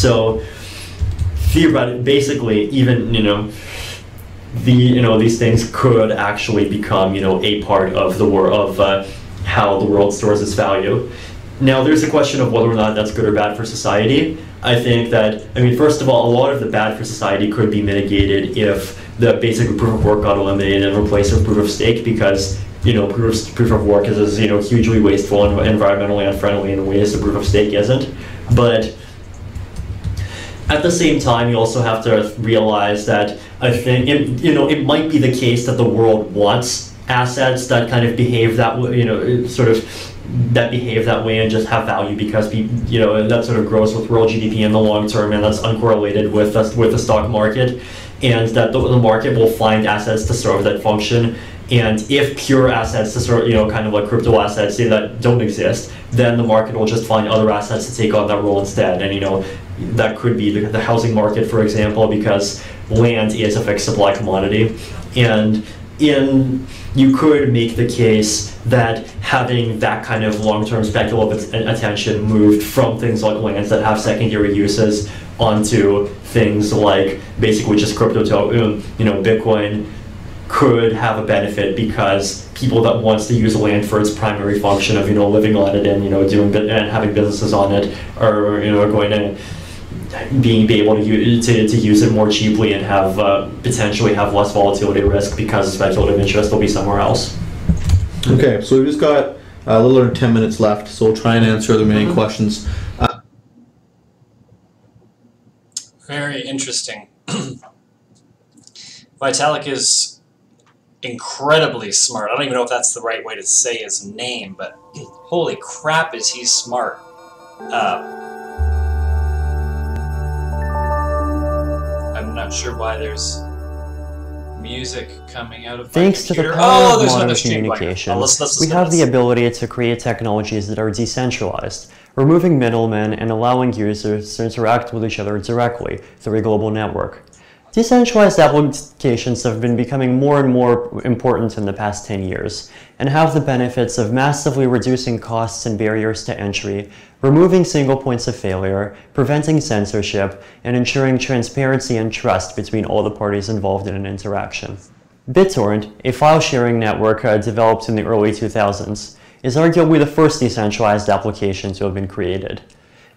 So theoretically, basically, even these things could actually become a part of the world of how the world stores its value. Now, there's a question of whether or not that's good or bad for society. I think that, first of all, a lot of the bad for society could be mitigated if the basic proof of work got eliminated and replaced with proof of stake, because proof of work is hugely wasteful and environmentally unfriendly in ways the proof of stake isn't. But at the same time, you also have to realize that I think it might be the case that the world wants assets that kind of behave that way, that behave that way and just have value because that sort of grows with world GDP in the long term, and that's uncorrelated with the stock market, and that the market will find assets to serve that function. And if pure assets to sort kind of like crypto assets that don't exist, then the market will just find other assets to take on that role instead. And that could be the housing market, for example, because land is a fixed supply commodity. And you could make the case that having that kind of long-term speculative attention moved from things like lands that have secondary uses onto things like basically just crypto, Bitcoin could have a benefit, because people that wants to use land for its primary function of living on it and doing and having businesses on it are going to be able to use it more cheaply and have potentially have less volatility risk, because speculative interest will be somewhere else. Okay, so we've just got a little under 10 minutes left, so we'll try and answer the remaining questions. Very interesting. Vitalik is incredibly smart. I don't even know if that's the right way to say his name, but holy crap is he smart. I'm not sure why there's music coming out of my Thanks to the computer. power of There's modern another stream going on. communication, Let's we have the ability to create technologies that are decentralized, removing middlemen and allowing users to interact with each other directly through a global network. Decentralized applications have been becoming more and more important in the past 10 years, and have the benefits of massively reducing costs and barriers to entry, removing single points of failure, preventing censorship, and ensuring transparency and trust between all the parties involved in an interaction. BitTorrent, a file-sharing network developed in the early 2000s, is arguably the first decentralized application to have been created.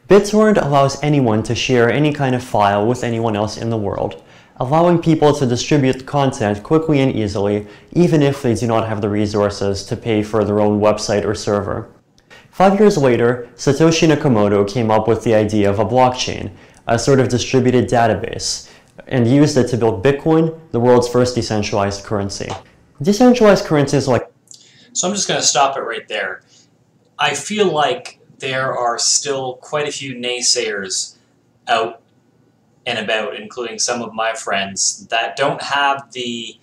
BitTorrent allows anyone to share any kind of file with anyone else in the world, allowing people to distribute content quickly and easily, even if they do not have the resources to pay for their own website or server. 5 years later, Satoshi Nakamoto came up with the idea of a blockchain, a sort of distributed database, and used it to build Bitcoin, the world's first decentralized currency. Decentralized currencies like... So I'm just going to stop it right there. I feel like there are still quite a few naysayers out and about, including some of my friends, that don't have the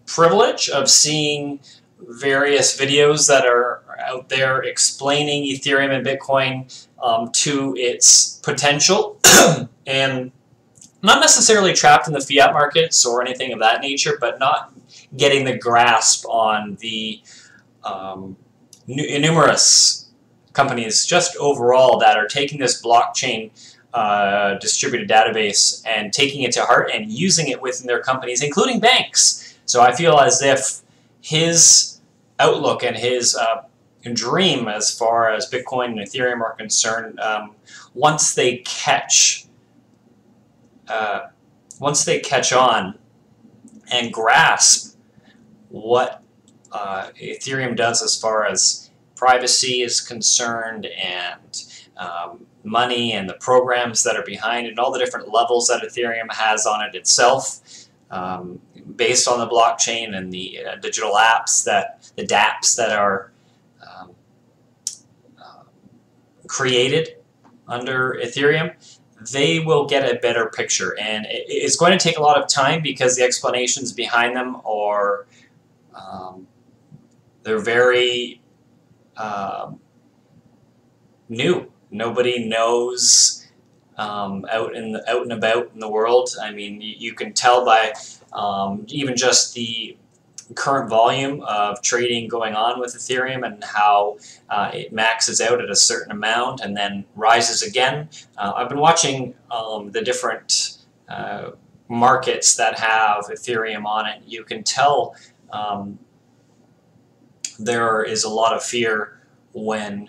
privilege of seeing various videos that are out there explaining Ethereum and Bitcoin to its potential, and not necessarily trapped in the fiat markets or anything of that nature, but not getting the grasp on the numerous companies just overall that are taking this blockchain distributed database and taking it to heart and using it within their companies, including banks. So I feel as if his outlook and his dream as far as Bitcoin and Ethereum are concerned, once they catch on and grasp what Ethereum does as far as privacy is concerned, and money and the programs that are behind it, and all the different levels that Ethereum has on it itself, based on the blockchain and the digital apps, the dApps that are created under Ethereum, they will get a better picture. And it's going to take a lot of time because the explanations behind them are they're very new. Nobody knows out and about in the world. I mean, you can tell by even just the current volume of trading going on with Ethereum and how it maxes out at a certain amount and then rises again. I've been watching the different markets that have Ethereum on it. You can tell there is a lot of fear when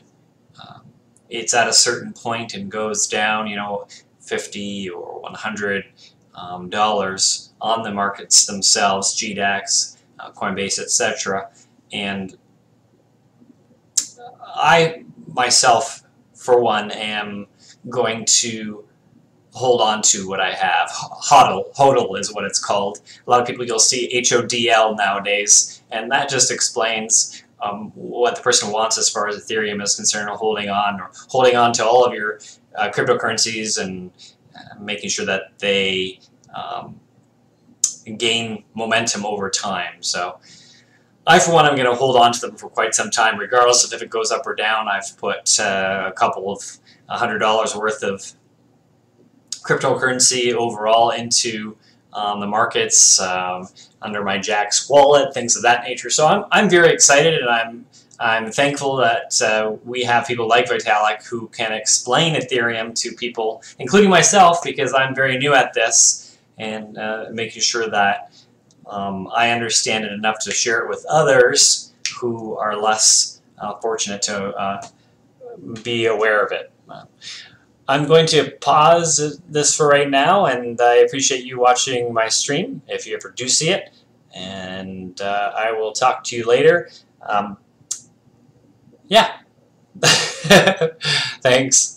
it's at a certain point and goes down, you know, 50 or 100 dollars on the markets themselves, GDAX, Coinbase, etc. And I myself, for one, am going to hold on to what I have. HODL is what it's called. A lot of people, you'll see HODL nowadays, and that just explains what the person wants as far as Ethereum is concerned, or holding on to all of your cryptocurrencies and making sure that they gain momentum over time. So I, for one, am going to hold on to them for quite some time, regardless of if it goes up or down. I've put a couple of $100 worth of cryptocurrency overall into the markets under my Jax wallet, things of that nature. So I'm very excited, and I'm thankful that we have people like Vitalik who can explain Ethereum to people, including myself, because I'm very new at this, and making sure that I understand it enough to share it with others who are less fortunate to be aware of it. I'm going to pause this for right now, and I appreciate you watching my stream, if you ever do see it, and I will talk to you later. Yeah. Thanks.